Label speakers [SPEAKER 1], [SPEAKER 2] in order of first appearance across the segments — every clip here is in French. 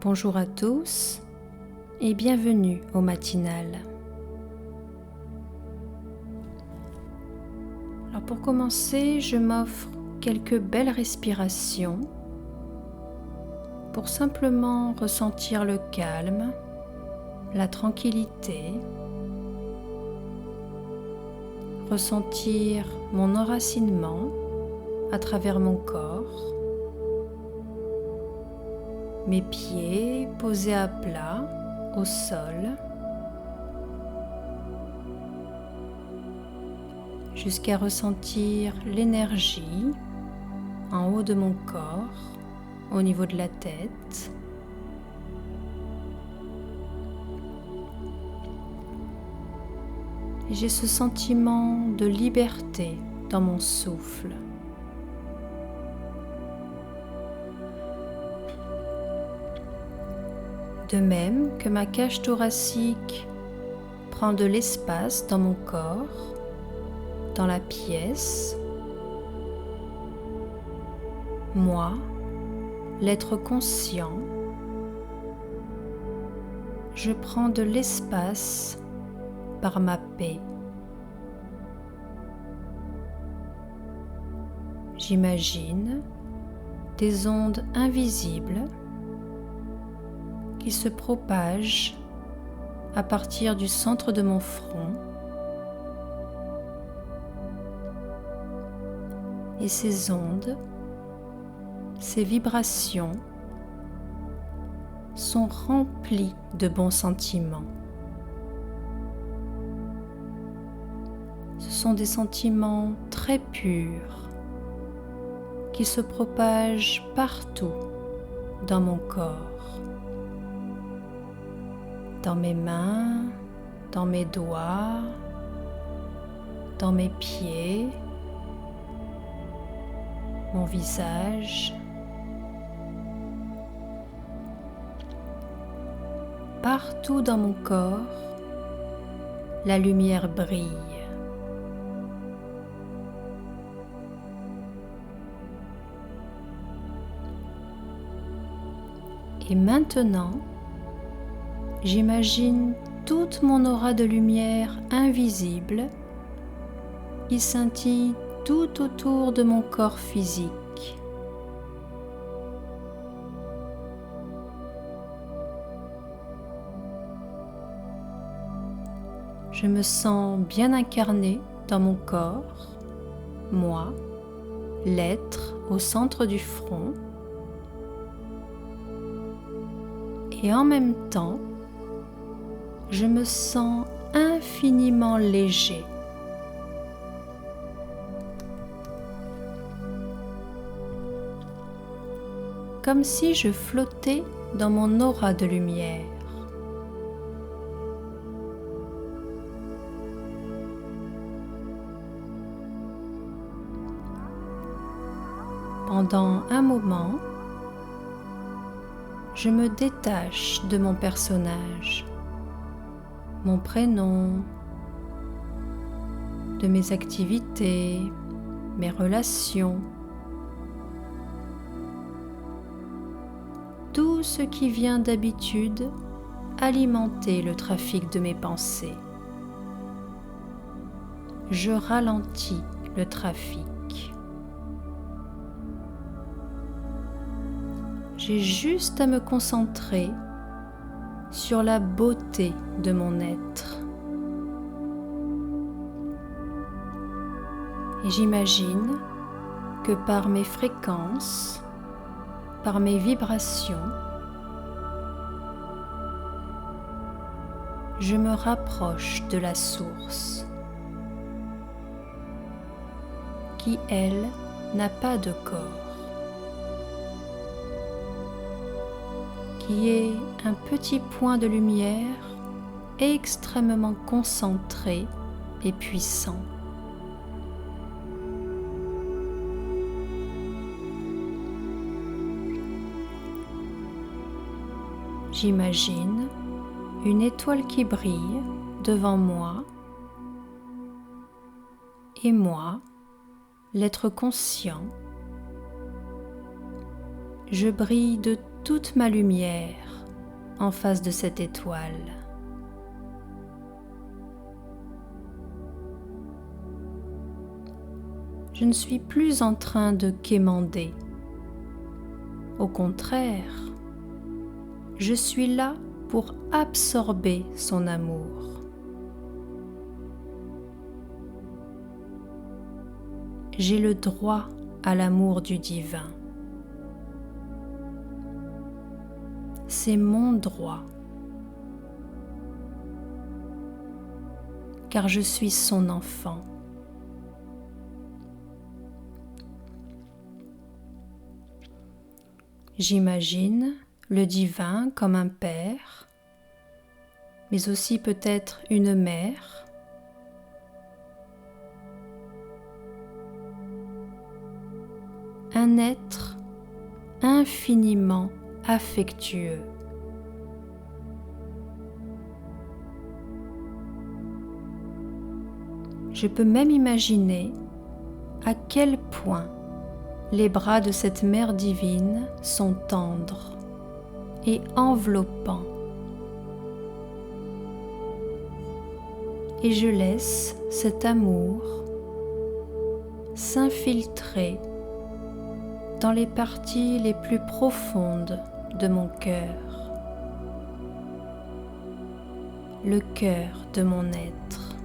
[SPEAKER 1] Bonjour à tous et bienvenue au matinal. Alors pour commencer, je m'offre quelques belles respirations pour simplement ressentir le calme, la tranquillité, ressentir mon enracinement à travers mon corps, mes pieds posés à plat au sol, jusqu'à ressentir l'énergie en haut de mon corps, au niveau de la tête. Et j'ai ce sentiment de liberté dans mon souffle. De même que ma cage thoracique prend de l'espace dans mon corps, dans la pièce, moi, l'être conscient, je prends de l'espace par ma paix. J'imagine des ondes invisibles qui se propagent à partir du centre de mon front, et ces ondes, ces vibrations sont remplies de bons sentiments. Ce sont des sentiments très purs qui se propagent partout dans mon corps. Dans mes mains, dans mes doigts, dans mes pieds, mon visage. Partout dans mon corps, la lumière brille. Et maintenant, j'imagine toute mon aura de lumière invisible qui scintille tout autour de mon corps physique. Je me sens bien incarné dans mon corps, moi, l'être au centre du front, et en même temps, je me sens infiniment léger. Comme si je flottais dans mon aura de lumière. Pendant un moment, je me détache de mon personnage, mon prénom, de mes activités, mes relations, tout ce qui vient d'habitude alimenter le trafic de mes pensées. Je ralentis le trafic. J'ai juste à me concentrer sur la beauté de mon être. Et j'imagine que par mes fréquences, par mes vibrations, je me rapproche de la source, qui, elle, n'a pas de corps, qui est un petit point de lumière extrêmement concentré et puissant. J'imagine une étoile qui brille devant moi, et moi, l'être conscient, je brille de toute ma lumière en face de cette étoile. Je ne suis plus en train de quémander. Au contraire, je suis là pour absorber son amour. J'ai le droit à l'amour du divin. C'est mon droit, car je suis son enfant. J'imagine le divin comme un père, mais aussi peut-être une mère, un être infiniment affectueux. Je peux même imaginer à quel point les bras de cette mère divine sont tendres et enveloppants. Et je laisse cet amour s'infiltrer dans les parties les plus profondes de mon cœur, le cœur de mon être.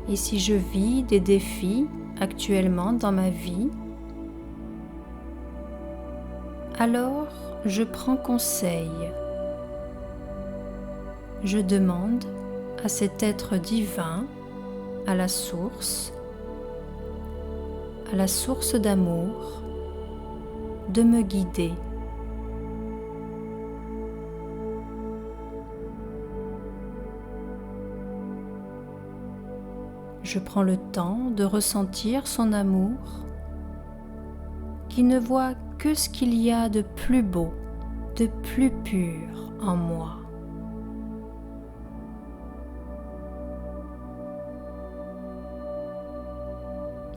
[SPEAKER 1] Et si je vis des défis actuellement dans ma vie, alors je prends conseil. Je demande à cet être divin, à la source d'amour, de me guider. Je prends le temps de ressentir son amour, qui ne voit que ce qu'il y a de plus beau, de plus pur en moi.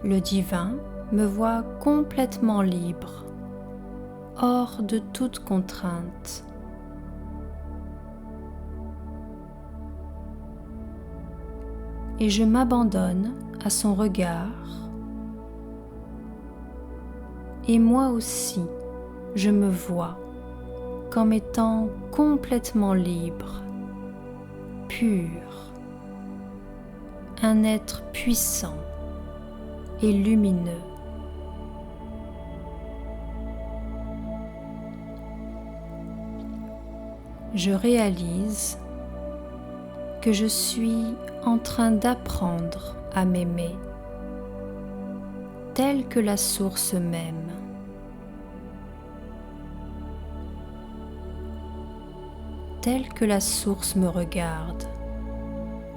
[SPEAKER 1] Le divin me voit complètement libre, hors de toute contrainte. Et je m'abandonne à son regard. Et moi aussi, je me vois comme étant complètement libre, pur, un être puissant et lumineux. Je réalise que je suis en train d'apprendre à m'aimer, telle que la source m'aime. Telle que la source me regarde,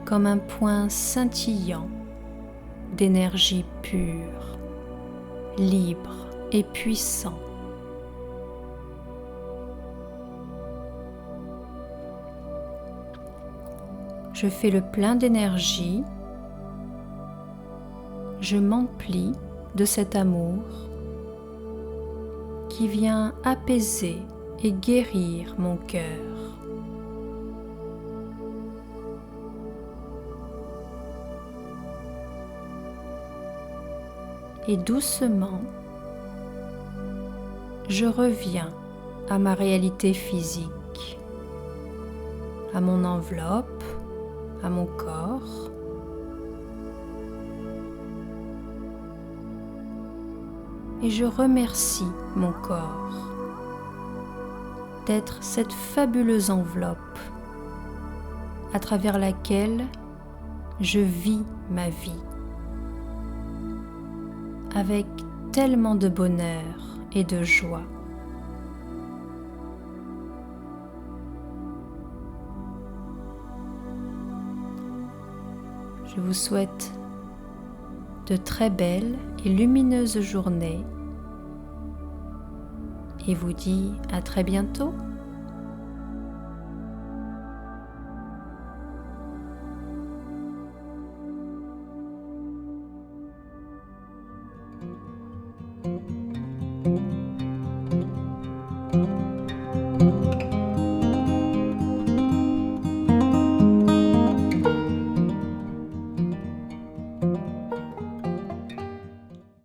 [SPEAKER 1] comme un point scintillant d'énergie pure, libre et puissant. Je fais le plein d'énergie, je m'emplis de cet amour qui vient apaiser et guérir mon cœur. Et doucement, je reviens à ma réalité physique, à mon enveloppe, à mon corps. Et je remercie mon corps d'être cette fabuleuse enveloppe à travers laquelle je vis ma vie avec tellement de bonheur et de joie. Je vous souhaite de très belles et lumineuses journées et vous dis à très bientôt.